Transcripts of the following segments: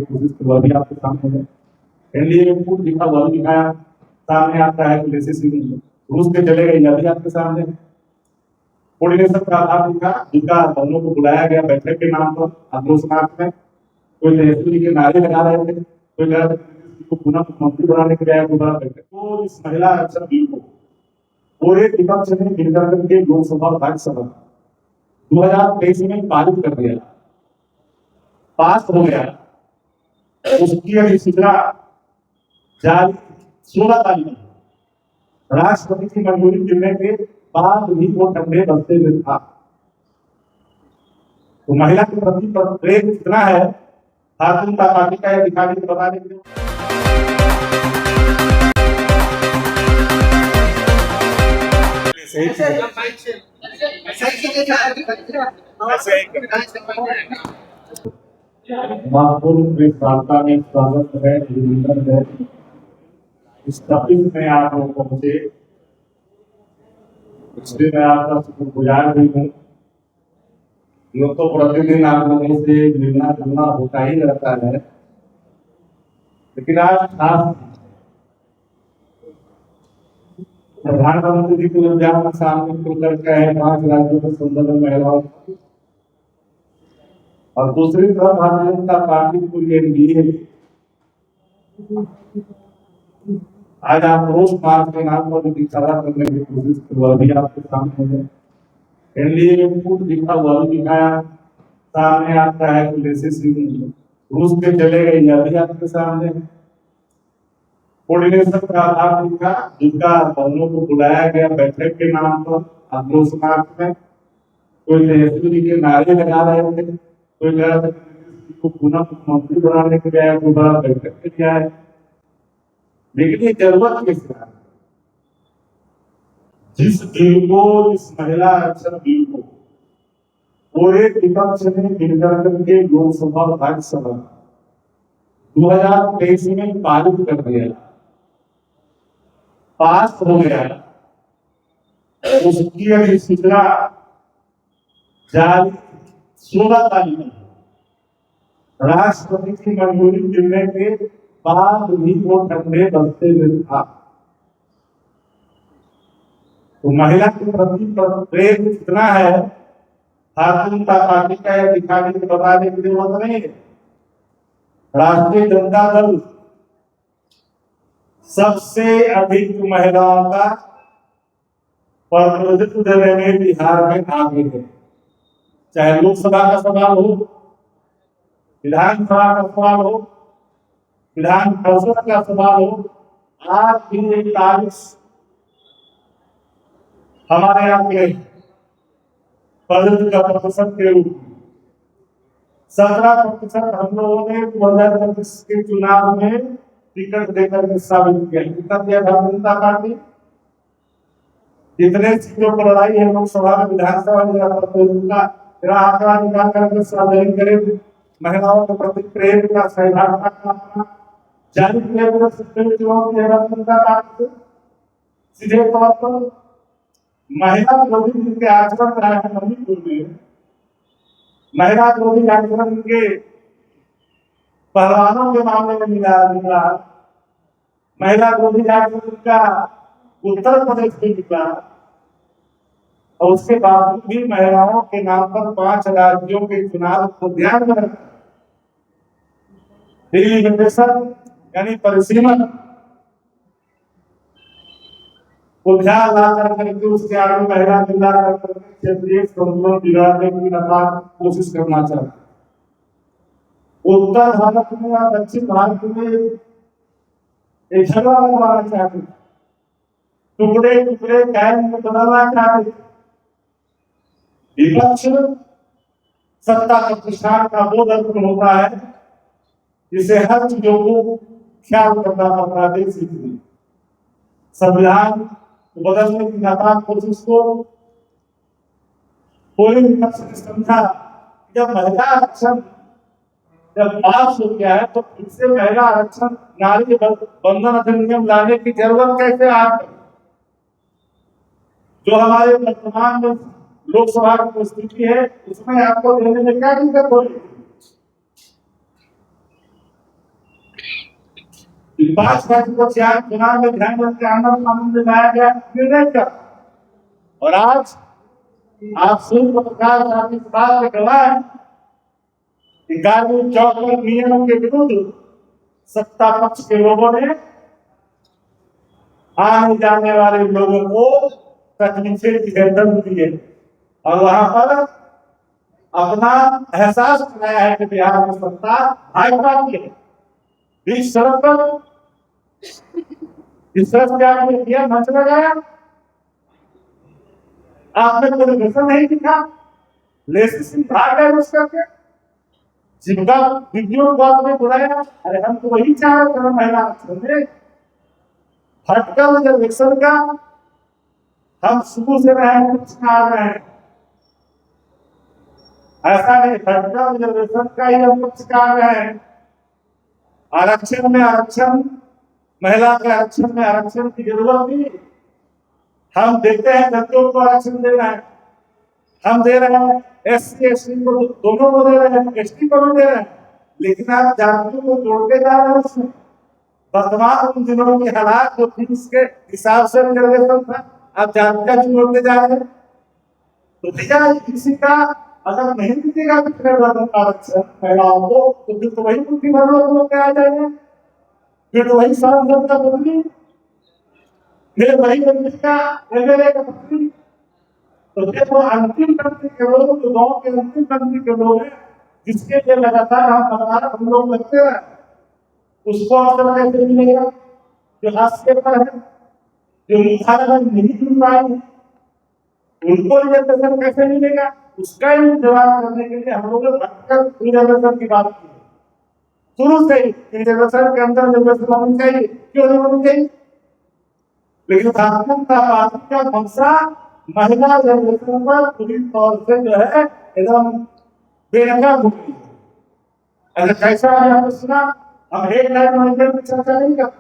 की कोशिश की, वह भी आपके सामने है। एनडीए में फूट दिखा, वह भी दिखाया, सामने आता है कि जैसे रूस में चले गए, यह भी आपके सामने है। कोऑर्डिनेशन का आधार दिखा, जिनका दोनों को बुलाया गया बैठक के नाम पर आक्रोशनाथ में, कोई तहसील के नारे लगा रहे थे, कोई कह रहा था को पुनः मुख्यमंत्री बनाने के लिए दोबारा बैठक। तो इस महिला आरक्षण बिल को पूरे विपक्ष ने मिलकर करके लोकसभा राज्यसभा 2023 में पारित कर दिया, पास हो गया। उसकी अधिसूचना जारी 16 तारीख को राष्ट्रपति की मंजूरी मिलने के बाद भी वो ठंडे बस्ते में था। तो महिला के प्रति प्रेम कितना है, भारतीय जनता पार्टी का यह दिखाने के बताने के लिए वार्ता में स्वागत है, अभिनंदन है। इस टॉपिक में आप लोग पहुंचे, इसलिए मैं आपका शुक्रगुजार भी हूँ। यूँ तो प्रतिदिन आप लोगों से मिलना जुलना होता ही रहता है, लेकिन आज खास प्रधानमंत्री जी को उद्यान सामने खुलकर कहे 5 राज्यों में 15 महिलाओं, और दूसरी तरफ भारतीय जनता पार्टी पूरी एनडीए आज आक्रोश मार्च के नाम पर दिखावा करने की कोशिश की, वह भी आपके सामने है। एनडीए में फूट दिखा, वह भी दिखाया, सामने आता है कि जैसे रूस में चले गए, यह भी आपके सामने है। कोऑर्डिनेशन का आधार दिखा, जिनका दोनों को बुलाया गया बैठक के नाम पर आक्रोशनाथ में, कोई तहसील के नारे लगा रहे थे, कोई कह रहा था को पुनः मुख्यमंत्री बनाने के लिए दोबारा बैठक में किया है। लेकिन ये जरूरत किस है? जिस बिल को, इस महिला आरक्षण बिल को पूरे विपक्ष ने मिलकर करके लोकसभा राज्यसभा 2023 में पारित कर दिया, पास हो गया। उसकी अधिसूचना जारी 16 तारीख को राष्ट्रपति की मंजूरी मिलने के बाद भी वो ठंडे बस्ते में था। तो महिला के प्रति प्रेम कितना है, भारतीय जनता पार्टी का यह दिखाने के बताने की जरूरत नहीं है। राष्ट्रीय जनता दल सबसे अधिक महिलाओं का प्रतिनिधित्व देने में बिहार में आगे है। चाहे लोकसभा का सवाल हो, विधानसभा का सवाल हो, विधान परिषद का सवाल हो, आज भी 41 हमारे यहाँ के प्रतिशत के रूप में 17% हम लोगों ने 2025 के चुनाव में टिकट देकर के साबित किया। कितना दिया भारतीय जनता पार्टी? जितने सीटों पर लड़ाई है लोकसभा में, विधानसभा में प्रतिनिधित्व का आंकड़ा निकाल करके सार्वजनिक करें। महिलाओं के प्रति प्रेम का सैद्धांतिक का जारी किया गया सीधे तौर पर महिला विरोधी जिनके आचरण रहा है मणिपुर में, महिला विरोधी आचरण के पहलवानों के मामले में मिला, महिला विरोधी आचरण का उत्तर प्रदेश में मिला, और उसके बावजूद भी महिलाओं के नाम पर 5 राज्यों के चुनाव को ध्यान में रखकर डिलिमिटेशन यानी परिसीमन को ध्यान ला करके उसके आगे महिला जिला क्षेत्रीय संतुलन बिगाड़ने की लगातार कोशिश करना चाहते। उत्तर भारत में और दक्षिण भारत में एक झगड़ा लगवाना चाहते, टुकड़े टुकड़े गैंग में बदलना चाहते। विपक्ष सत्ता प्रतिष्ठान का वो दर्पण होता है जिसे हर चीजों को ख्याल करना पड़ता है। संविधान को बदलने की लगातार कोशिश को कोई विपक्ष ने समझा। जब महिला आरक्षण जब पास हो गया है तो फिर से महिला आरक्षण नारी बंधन अधिनियम लाने की जरूरत कैसे आ गई? जो हमारे वर्तमान में लोकसभा की स्थिति है उसमें आपको देने में क्या दिक्कत हो रही है? 5 राज्य को चुनाव में ध्यान रख के आनंद कानून में लाया गया निर्णय कर, और आज आप सिर्फ पत्रकार साथी इस बात के गवाह हैं कि गांधी चौक पर नियमों के विरुद्ध सत्ता पक्ष के लोगों ने आने जाने वाले लोगों को तकलीफें दर्द दिए और वहां पर अपना एहसास कराया है कि बिहार में सत्ता भाजपा की है। इस सड़क पर इस सड़क पे किया मंच लगाया, आपने कोई विषय नहीं दिखा, लेसिस भाग गए उस करके जिनका वीडियो को आपने बुलाया। अरे हम तो वही चाह रहे थे महिला समझे हटकर रिजर्वेशन का हम शुरू से रहे हैं, ऐसा नहीं हटकर रिजर्वेशन का ही हम पक्षकार रहे हैं। आरक्षण में आरक्षण, महिला के आरक्षण में आरक्षण की जरूरत थी, हम देते हैं दलितों को आरक्षण दे रहे हैं, हम दे रहे हैं एससी एसटी को, दोनों को दे रहे हैं, एसटी को भी दे रहे हैं, लेकिन आप जातियों को जोड़ते जा रहे हैं उसमें। वर्तमान उन दिनों के हालात जो थी उसके हिसाब से रिजर्वेशन था, आप जातियां जोड़ते जा रहे हैं। तो भैया किसी का अगर नहीं दीजिएगा आरक्षण महिलाओं को, तो फिर तो वही बुद्धि भर लोग आ जाएंगे, फिर तो वही सांसद का पत्नी, फिर वही का एमएलए का पत्नी। तो देखो अंतिम पंक्ति के लोग जो गाँव के अंतिम पंक्ति के लोग हैं, जिसके लिए लगातार हम लोग लगते हैं, उसको अवसर कैसे मिलेगा? जो हास्य पर है, जो मुखारबन नहीं जुड़ पाए, उनको रिजर्वेशन कैसे मिलेगा? उसका ही जवाब करने के लिए हम लोग रिजर्वेशन की बात की शुरू से ही। रिजर्वेशन के अंदर रिजर्वेशन होनी चाहिए, क्यों नहीं होनी चाहिए? लेकिन पार्टी का मंशा महिला रिजर्वेशन पर पूरी तौर से जो है एकदम बेनकाब हो गई है। अगर कैसा आपने सुना, हम हेडलाइन मैनेजमेंट की चर्चा नहीं करते।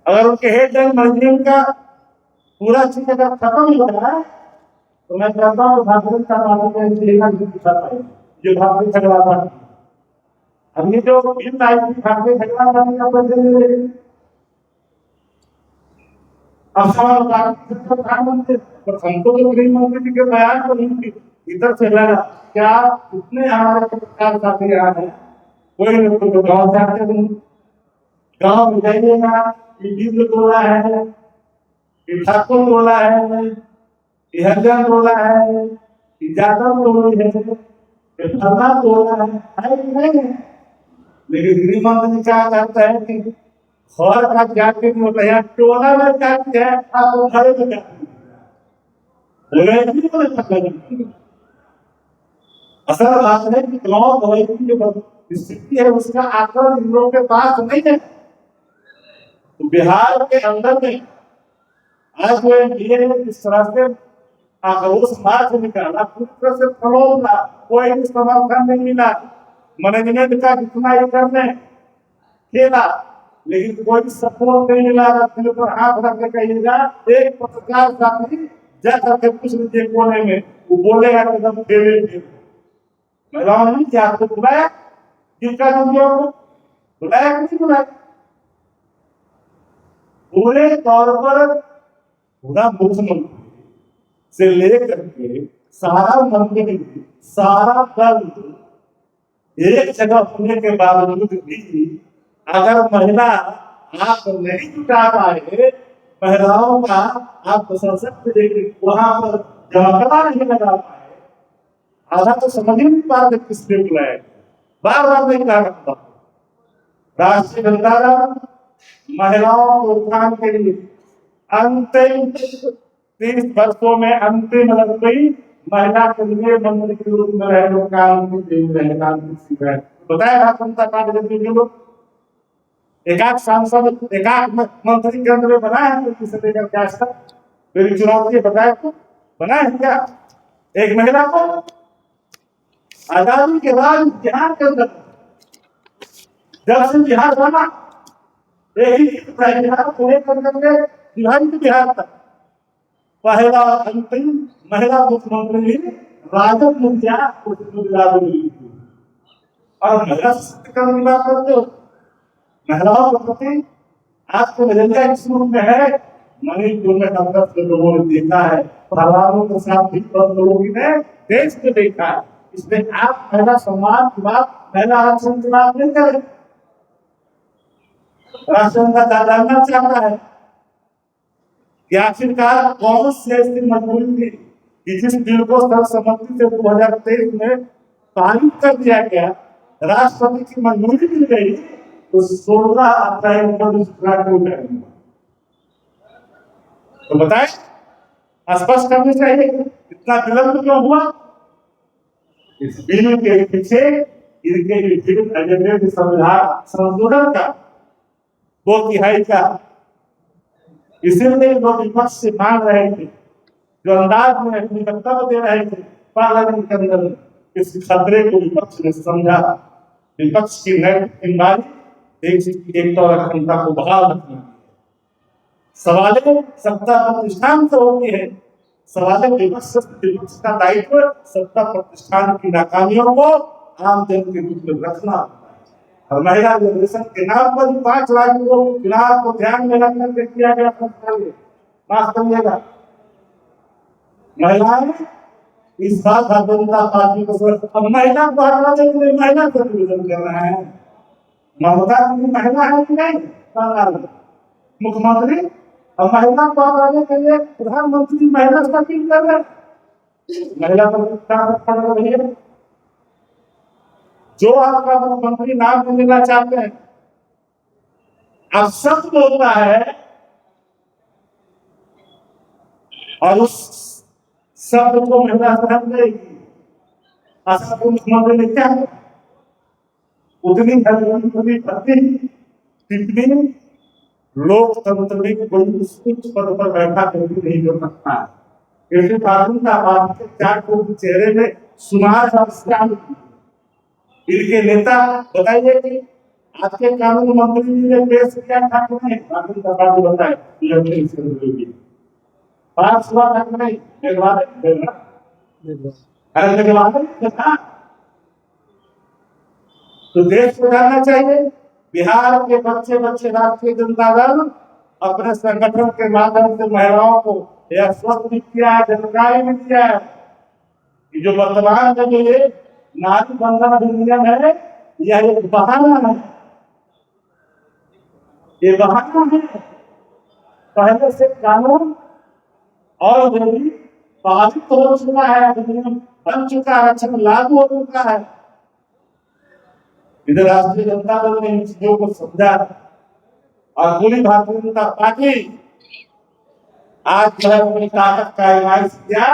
अगर उनके हेडलाइन मैनेजमेंट का पूरा चीज अगर खत्म हो रहा है, तो मैं चाहता हूँ भागवत का मामले में लेना भी दिखा पाए जो भागवत झगड़ा था। हमने जो बिल आई थी भागवत झगड़ा करने का पैसे अब सवाल प्रधानमंत्री हमको तो गृह मंत्री जी के बयान को नहीं इधर से लगा क्या इतने हमारे पत्रकार साथी यहाँ है, कोई न कोई गाँव जाते नहीं, गाँव में जाइएगा, ये टोला है, ये ठाकुर टोला है, ये हरिजन टोला है, ये यादव टोली है, ये फलना टोला है नहीं है। लेकिन गृह मंत्री क्या कहता है कि घर का जाति में टोला में जाति है, आप घर में जाति असल बात है कि गाँव गवाई की जो स्थिति है उसका आकलन इन लोगों के पास नहीं है। तो बिहार के अंदर में आज इस तरह से आक्रोश मार्च निकाला, पूरी तरह से फलोला, कोई भी समर्थन नहीं मिला, मैनेजमेंट का जितना ही करने खेला, लेकिन कोई सपोर्ट नहीं मिला। दिल पर हाथ रख के कहिएगा, एक पत्रकार साथी जाकर के कुछ नीचे कोने में वो बोलेगा कि एकदम फेरे महिलाओं ने क्या आपको बुलाया, जिनका दुनिया को बुलाया कि नहीं बुलाया? पूरे तौर पर पूरा मुख्यमंत्री से लेकर के सारा मंत्री, सारा दल एक जगह होने के बावजूद भी अगर महिला आप नहीं जुटा पाए, महिलाओं का आप सशक्त देखिए वहां पर जमाकड़ा नहीं लगा पाए, आधा तो समझ ही नहीं पा रहे किसने बुलाया। बार बार नहीं कहा करता राष्ट्रीय जनता दल महिलाओं को उत्थान के लिए अंतिम 30 वर्षों में अंतिम गई महिला के लिए मंत्री के रूप में रहे लोग काम बताया जनता पार्टी के लोग एकाक सांसद एकाक मंत्री केंद्र में बनाए हैं, किसे लेकर क्या मेरी चुनौती बताया तो बनाए क्या? एक महिला को आजादी के बाद बिहार के अंदर जब से बिहार बना बिहार को लेकर बिहार तक पहला अंतिम महिला मुख्यमंत्री राजद मुखिया और महिला सशक्तिकरण की बात करते हो, महिलाओं के प्रति आपको नजरिया इस रूप में है। मणिपुर में डॉक्टर लोगों ने देखा है, परिवारों के साथ भी लोगों ने देश में देखा है। इसमें आप महिला सम्मान की बात, महिला आरक्षण की बात नहीं करें। राष्ट्र का जानना चाहता है कि आखिरकार कौन सी ऐसी मजबूरी थी कि जिस बिल को सर्वसम्मति से 2023 में पारित कर दिया गया, राष्ट्रपति की मंजूरी मिल गई, तो 16 अप्रैल को तो बताएं, स्पष्ट करनी चाहिए इतना विलंब क्यों हुआ। इस बिल के पीछे इनके विभिन्न एजेंडे संविधान संशोधन का 2/3 का, इसीलिए लोग विपक्ष से मांग रहे थे, जो अंदाज में अपनी वक्तव्य दे रहे थे पार्लियामेंट के अंदर, इस खतरे को विपक्ष ने समझा। विपक्ष की नैतिक जिम्मेदारी एकता और अखंडता को बहाल रखना। सवालें सत्ता प्रतिष्ठान से होती है, सवालें विपक्ष का दायित्व सत्ता प्रतिष्ठान की नाकामियों को आम जन के बीच में रखना। और महिला रिजर्वेशन के नाम पर 5 लाख लोगों के चुनाव को ध्यान में रखकर के किया गया माफ करिएगा। महिलाएं इस बात जनता पार्टी को महिला को हटाने के लिए महिला को निवेदन कर रहे हैं। ममता की महिला है कि नहीं? मुख्यमंत्री और महिला को हटाने के लिए प्रधानमंत्री महिला से अपील कर रहे हैं। महिला पर जो आपका मुख्यमंत्री नाम लेना चाहते हैं, अब सच बोलता है और उस शब्द को महिला सहन करेगी। असर मुख्यमंत्री ने क्या उतनी जितनी लोकतंत्र में कोई उच्च पद पर बैठा कभी नहीं कर सकता है। ऐसे कानून का बात चार को चेहरे में सुनार इनके नेता बताइए कि आपके कानून मंत्री जी ने पेश किया था कि नहीं? कानून का बात बताए पास हुआ था कि नहीं? तो देश को जानना चाहिए, बिहार के बच्चे राष्ट्रीय जनता दल अपने संगठन के माध्यम से महिलाओं को यह स्वस्थ भी किया है, जानकारी भी दिया है कि जो वर्तमान में जो ये नारी बंधन अधिनियम है, यह एक बहाना है। ये बहाना है, पहले से कानून और भी पारित हो चुका है, अधिनियम बन चुका है, आरक्षण लागू हो चुका है। इधर राष्ट्रीय जनता दल ने इन चीजों को समझा और पूरी भारतीय जनता पार्टी आज जो है अपनी ताकत का इस्तेमाल किया